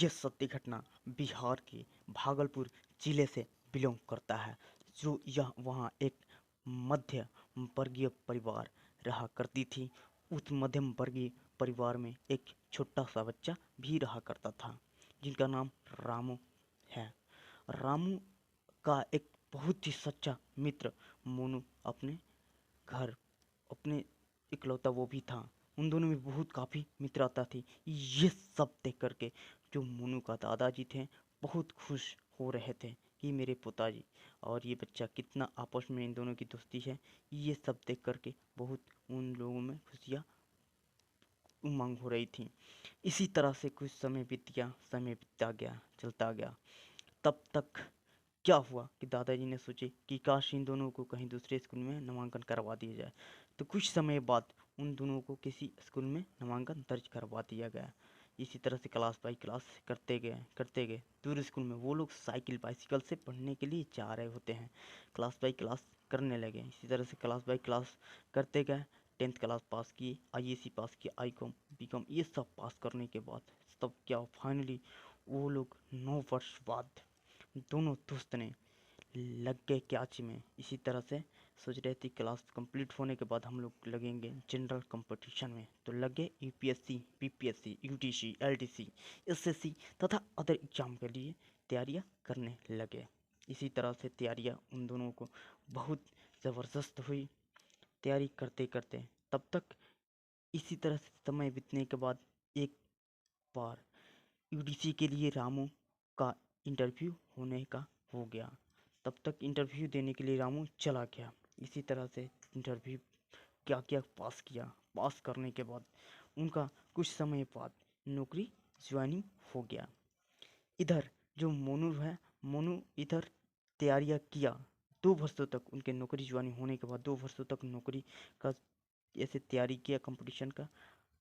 ये सत्य घटना बिहार के भागलपुर जिले से बिलोंग करता है। जो यह वहाँ एक मध्य वर्गीय परिवार रहा करती थी। उस मध्यम वर्गीय परिवार में एक छोटा सा बच्चा भी रहा करता था जिनका नाम रामू है। रामू का एक बहुत ही सच्चा मित्र मोनू अपने घर अपने इकलौता वो भी था। उन दोनों में बहुत काफ़ी मित्रता थी। ये सब देख करके जो मोनू का दादाजी थे बहुत खुश हो रहे थे कि मेरे पिताजी और ये बच्चा कितना आपस में इन दोनों की दोस्ती है। ये सब देख करके बहुत उन लोगों में खुशियाँ उमंग हो रही थी। इसी तरह से कुछ समय बीतता गया चलता गया। तब तक क्या हुआ कि दादाजी ने सोचे कि काश इन दोनों को कहीं दूसरे स्कूल में नामांकन करवा दिया जाए। तो कुछ समय बाद उन दोनों को किसी स्कूल में नामांकन दर्ज करवा दिया गया। इसी तरह से क्लास बाई क्लास करते गए। दूर स्कूल में वो लोग साइकिल बाइसिकल से पढ़ने के लिए जा रहे होते हैं। क्लास बाई क्लास करने लगे। इसी तरह से क्लास बाई क्लास करते गए। 10th क्लास पास किए, IAC पास किया, ICOM BCOM ये सब पास करने के बाद तब क्या फाइनली वो लोग 9 वर्ष बाद दोनों दोस्त ने लग गए क्याच में। इसी तरह से सोच रहे थे क्लास कंप्लीट होने के बाद हम लोग लगेंगे जनरल कंपटीशन में। तो लगे UPSC PPSC UTC LTC SSC तथा अदर एग्जाम के लिए तैयारियां करने लगे। इसी तरह से तैयारियां उन दोनों को बहुत ज़बरदस्त हुई तैयारी करते करते। तब तक इसी तरह से समय बीतने के बाद एक बार UDC के लिए रामू का इंटरव्यू होने का हो गया। तब तक इंटरव्यू देने के लिए रामू चला गया। इसी तरह से इंटरव्यू क्या क्या पास किया। पास करने के बाद उनका कुछ समय बाद नौकरी ज्वाइनिंग हो गया। इधर जो मोनू है, मोनू इधर तैयारियां किया 2 वर्षों तक। उनके नौकरी ज्वाइनिंग होने के बाद 2 वर्षों तक नौकरी का ऐसे तैयारी किया कंपटीशन का।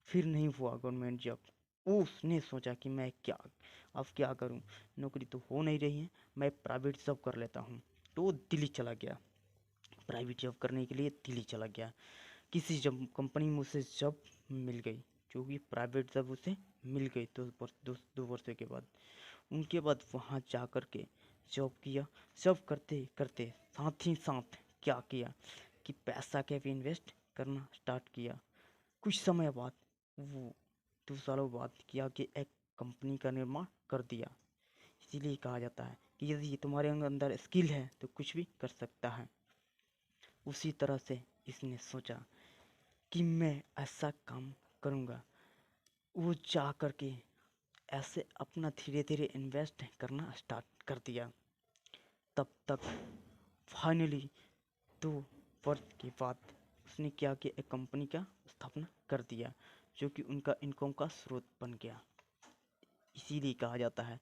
फिर नहीं हुआ गवर्नमेंट जॉब। उसने सोचा कि मैं क्या करूं, नौकरी तो हो नहीं रही है, मैं प्राइवेट जॉब कर लेता हूं। तो वो दिल्ली चला गया। प्राइवेट जॉब करने के लिए दिल्ली चला गया। किसी जब कंपनी में उसे जॉब मिल गई, जो कि प्राइवेट जॉब उसे मिल गई 2 वर्षों के बाद। उनके बाद वहाँ जा कर के जॉब किया। जॉब करते करते साथ ही साथ क्या किया कि पैसा के भी इन्वेस्ट करना स्टार्ट किया। कुछ समय बाद वो 2 सालों बाद किया कि एक कंपनी का निर्माण कर दिया। इसीलिए कहा जाता है कि यदि तुम्हारे अंदर स्किल है तो कुछ भी कर सकता है। उसी तरह से इसने सोचा कि मैं ऐसा काम करूँगा। वो जा कर के ऐसे अपना धीरे धीरे इन्वेस्ट करना स्टार्ट कर दिया। तब तक फाइनली 2 वर्ष के बाद उसने क्या किया, एक कंपनी का स्थापना कर दिया जो कि उनका इनकम का स्रोत बन गया। इसीलिए कहा जाता है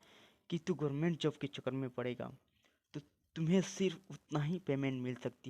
कि तू गवर्नमेंट जॉब के चक्कर में पड़ेगा तो तुम्हें सिर्फ उतना ही पेमेंट मिल सकती है